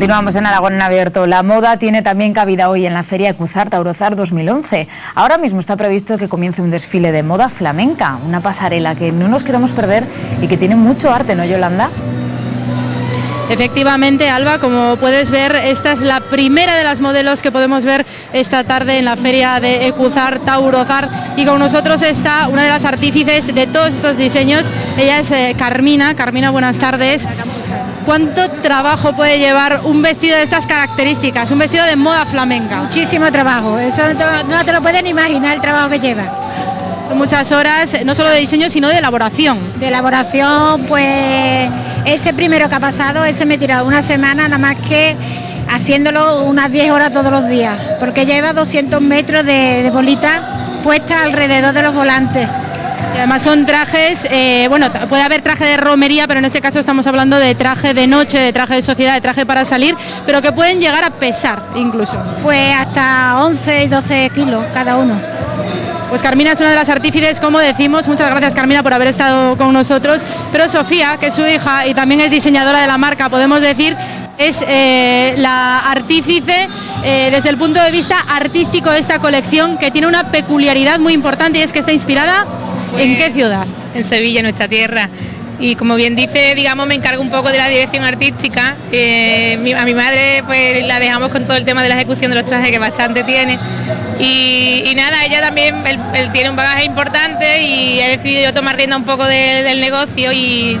Continuamos en Aragón en Abierto. La moda tiene también cabida hoy en la Feria Ecuzar Taurozar 2011. Ahora mismo está previsto que comience un desfile de moda flamenca, una pasarela que no nos queremos perder y que tiene mucho arte, ¿no, Yolanda? Efectivamente, Alba, como puedes ver, esta es la primera de las modelos que podemos ver esta tarde en la Feria de Ecuzar Taurozar, y con nosotros está una de las artífices de todos estos diseños. Ella es Carmina. Carmina, buenas tardes. ¿Cuánto trabajo puede llevar un vestido de estas características, un vestido de moda flamenca? Muchísimo trabajo, eso no te lo puedes ni imaginar el trabajo que lleva. Son muchas horas, no solo de diseño, sino de elaboración. De elaboración, pues ese primero que ha pasado, ese me he tirado una semana nada más que haciéndolo unas 10 horas todos los días, porque lleva 200 metros de bolitas puestas alrededor de los volantes. Y además son trajes, bueno, puede haber traje de romería, pero en este caso estamos hablando de traje de noche, de traje de sociedad, de traje para salir, pero que pueden llegar a pesar incluso. Pues hasta 11 y 12 kilos cada uno. Pues Carmina es una de las artífices, como decimos. Muchas gracias, Carmina, por haber estado con nosotros. Pero Sofía, que es su hija y también es diseñadora de la marca, podemos decir, es la artífice desde el punto de vista artístico de esta colección, que tiene una peculiaridad muy importante, y es que está inspirada ¿en qué ciudad? En Sevilla, nuestra tierra. Y como bien dice, digamos, me encargo un poco de la dirección artística. A mi madre pues la dejamos con todo el tema de la ejecución de los trajes, que bastante tiene. Y nada, ella también, él tiene un bagaje importante y he decidido yo tomar rienda un poco del negocio, y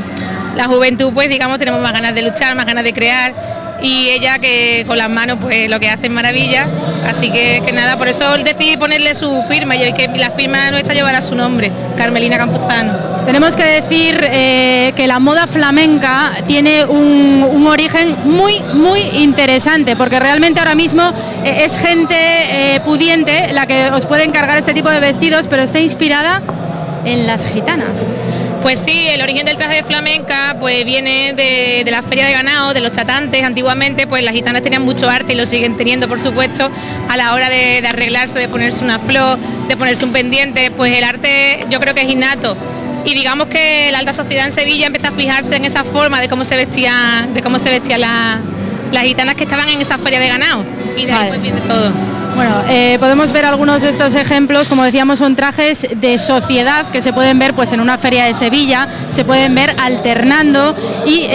la juventud pues digamos tenemos más ganas de luchar, más ganas de crear, y ella que con las manos pues lo que hace es maravilla. Así que nada, por eso decidí ponerle su firma, y que la firma nuestra llevará su nombre, Carmelina Campuzano. Tenemos que decir que la moda flamenca tiene un origen muy interesante, porque realmente ahora mismo es gente pudiente la que os puede encargar este tipo de vestidos, pero está inspirada en las gitanas. Pues sí, el origen del traje de flamenca pues viene de la feria de ganado, de los tratantes. Antiguamente pues las gitanas tenían mucho arte, y lo siguen teniendo, por supuesto, a la hora de arreglarse, de ponerse una flor, de ponerse un pendiente. Pues el arte yo creo que es innato, y digamos que la alta sociedad en Sevilla empezó a fijarse en esa forma de cómo se vestían las gitanas que estaban en esa feria de ganado, y de ahí pues viene todo. Bueno, podemos ver algunos de estos ejemplos. Como decíamos, son trajes de sociedad que se pueden ver pues en una feria de Sevilla, se pueden ver alternando. Y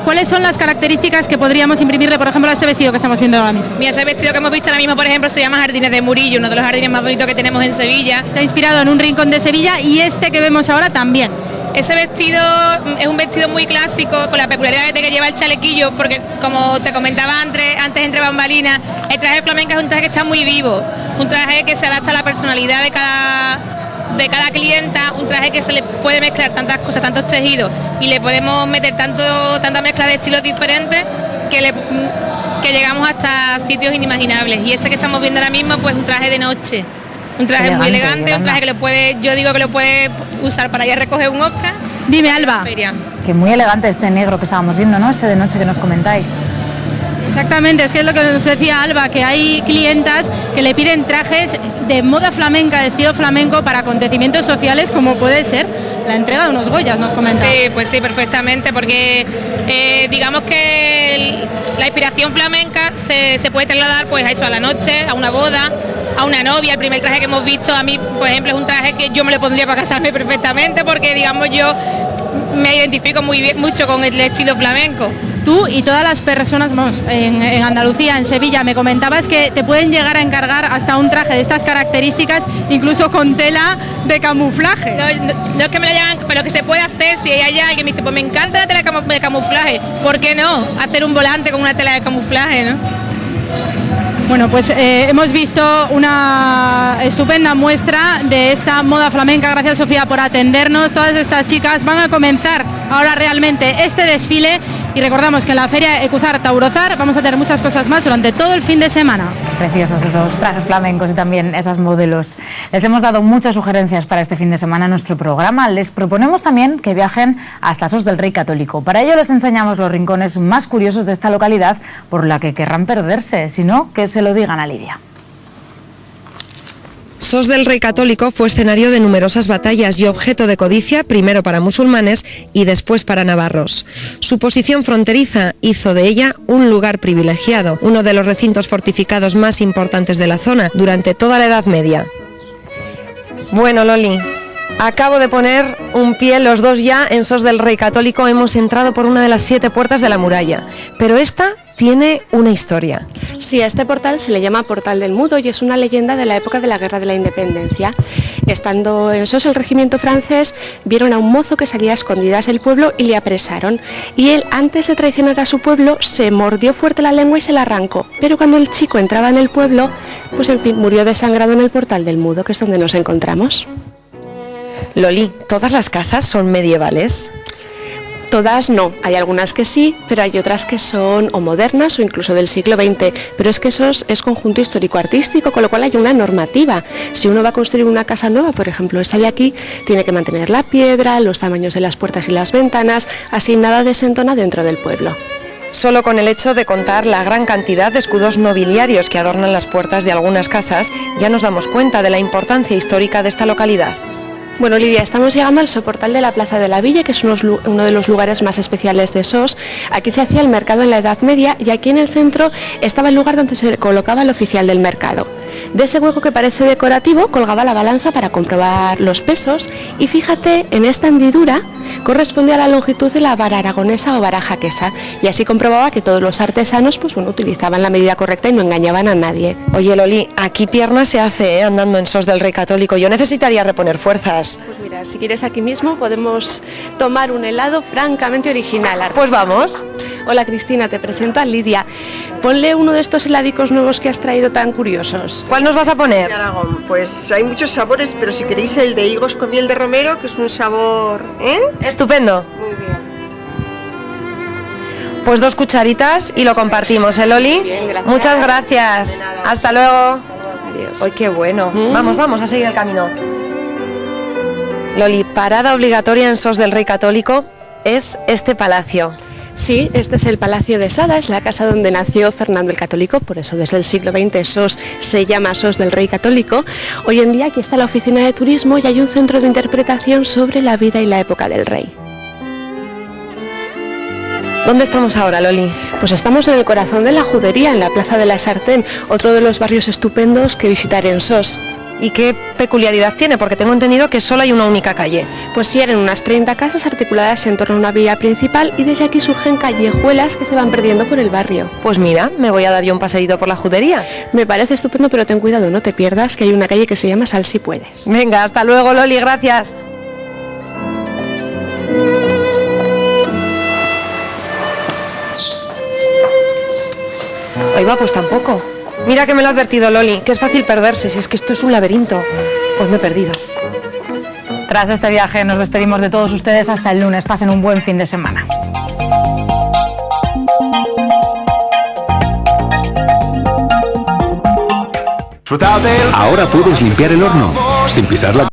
¿cuáles son las características que podríamos imprimirle, por ejemplo, a este vestido que estamos viendo ahora mismo? Mira, ese vestido que hemos visto ahora mismo, por ejemplo, se llama Jardines de Murillo, uno de los jardines más bonitos que tenemos en Sevilla. Está inspirado en un rincón de Sevilla, y este que vemos ahora también. Ese vestido es un vestido muy clásico, con la peculiaridad de que lleva el chalequillo, porque como te comentaba antes entre bambalinas, el traje flamenca es un traje que está muy vivo, un traje que se adapta a la personalidad de cada clienta, un traje que se le puede mezclar tantas cosas, tantos tejidos, y le podemos meter tanta mezcla de estilos diferentes que llegamos hasta sitios inimaginables. Y ese que estamos viendo ahora mismo pues un traje de noche. Un traje muy elegante, un traje que yo digo que lo puede usar para ir a recoger un Oscar. Dime, Alba. Que muy elegante este negro que estábamos viendo, ¿no? Este de noche que nos comentáis. Exactamente, es que es lo que nos decía Alba, que hay clientas que le piden trajes de moda flamenca, de estilo flamenco, para acontecimientos sociales, como puede ser la entrega de unos Goyas, nos comenta. Sí, pues sí, perfectamente, porque digamos que la inspiración flamenca se puede trasladar pues a eso, a la noche, a una boda, a una novia. El primer traje que hemos visto, a mí, por ejemplo, es un traje que yo me lo pondría para casarme perfectamente, porque digamos yo me identifico mucho con el estilo flamenco. Tú y todas las personas, vamos, en Andalucía, en Sevilla, me comentabas que te pueden llegar a encargar hasta un traje de estas características, incluso con tela de camuflaje. No es que me lo llaman, pero que se puede hacer. Si hay alguien que me dice, pues me encanta la tela de camuflaje, ¿por qué no hacer un volante con una tela de camuflaje, no? Bueno, pues hemos visto una estupenda muestra de esta moda flamenca. Gracias, Sofía, por atendernos. Todas estas chicas van a comenzar ahora realmente este desfile, y recordamos que en la Feria Ecuzar Taurozar vamos a tener muchas cosas más durante todo el fin de semana. Preciosos esos trajes flamencos y también esas modelos. Les hemos dado muchas sugerencias para este fin de semana en nuestro programa. Les proponemos también que viajen hasta Sos del Rey Católico. Para ello les enseñamos los rincones más curiosos de esta localidad, por la que querrán perderse, si no, que se lo digan a Lidia. Sos del Rey Católico fue escenario de numerosas batallas y objeto de codicia, primero para musulmanes y después para navarros. Su posición fronteriza hizo de ella un lugar privilegiado, uno de los recintos fortificados más importantes de la zona durante toda la Edad Media. Bueno, Loli, acabo de poner un pie los dos ya en Sos del Rey Católico. Hemos entrado por una de las 7 puertas de la muralla, pero esta tiene una historia. Sí, a este portal se le llama Portal del Mudo y es una leyenda de la época de la Guerra de la Independencia. Estando en Sos, el regimiento francés vieron a un mozo que salía a escondidas del pueblo y le apresaron. Y él, antes de traicionar a su pueblo, se mordió fuerte la lengua y se la arrancó. Pero cuando el chico entraba en el pueblo, pues en fin, murió desangrado en el Portal del Mudo, que es donde nos encontramos. Loli, ¿todas las casas son medievales? Todas no, hay algunas que sí, pero hay otras que son o modernas o incluso del siglo XX, pero es que eso es conjunto histórico-artístico, con lo cual hay una normativa. Si uno va a construir una casa nueva, por ejemplo, esta de aquí, tiene que mantener la piedra, los tamaños de las puertas y las ventanas, así nada desentona dentro del pueblo. Solo con el hecho de contar la gran cantidad de escudos nobiliarios que adornan las puertas de algunas casas, ya nos damos cuenta de la importancia histórica de esta localidad. Bueno, Lidia, estamos llegando al soportal de la Plaza de la Villa, que es uno de los lugares más especiales de Sos. Aquí se hacía el mercado en la Edad Media y aquí en el centro estaba el lugar donde se colocaba el oficial del mercado. De ese hueco que parece decorativo colgaba la balanza para comprobar los pesos y fíjate, en esta hendidura corresponde a la longitud de la vara aragonesa o vara jaquesa y así comprobaba que todos los artesanos utilizaban la medida correcta y no engañaban a nadie. Oye, Loli, aquí pierna se hace andando en Sos del Rey Católico. Yo necesitaría reponer fuerzas. Pues mira, si quieres aquí mismo podemos tomar un helado francamente original. Pues vamos. Hola Cristina, te presento a Lidia. Ponle uno de estos heladicos nuevos que has traído tan curiosos. ¿Cuál nos vas a poner? De Aragón. Pues hay muchos sabores, pero si queréis el de higos con miel de romero, que es un sabor... Estupendo. Muy bien. Pues 2 cucharitas y lo compartimos, ¿eh, Loli? Bien, gracias. Muchas gracias. Hasta luego. Adiós. ¡Ay, qué bueno! Vamos a seguir el camino. Loli, parada obligatoria en Sos del Rey Católico es este palacio. Sí, este es el Palacio de Sada, es la casa donde nació Fernando el Católico, por eso desde el siglo XX Sos se llama Sos del Rey Católico. Hoy en día aquí está la oficina de turismo y hay un centro de interpretación sobre la vida y la época del rey. ¿Dónde estamos ahora, Loli? Pues estamos en el corazón de la Judería, en la Plaza de la Sartén, otro de los barrios estupendos que visitar en Sos. ¿Y qué peculiaridad tiene? Porque tengo entendido que solo hay una única calle. Pues sí, eran unas 30 casas articuladas en torno a una vía principal y desde aquí surgen callejuelas que se van perdiendo por el barrio. Pues mira, me voy a dar yo un paseíto por la Judería. Me parece estupendo, pero ten cuidado, no te pierdas, que hay una calle que se llama Sal si puedes. Venga, hasta luego, Loli, gracias. Ahí va, pues tampoco. Mira que me lo ha advertido Loli, que es fácil perderse, si es que esto es un laberinto. Pues me he perdido. Tras este viaje nos despedimos de todos ustedes hasta el lunes. Pasen un buen fin de semana. Ahora puedes limpiar el horno sin pisar la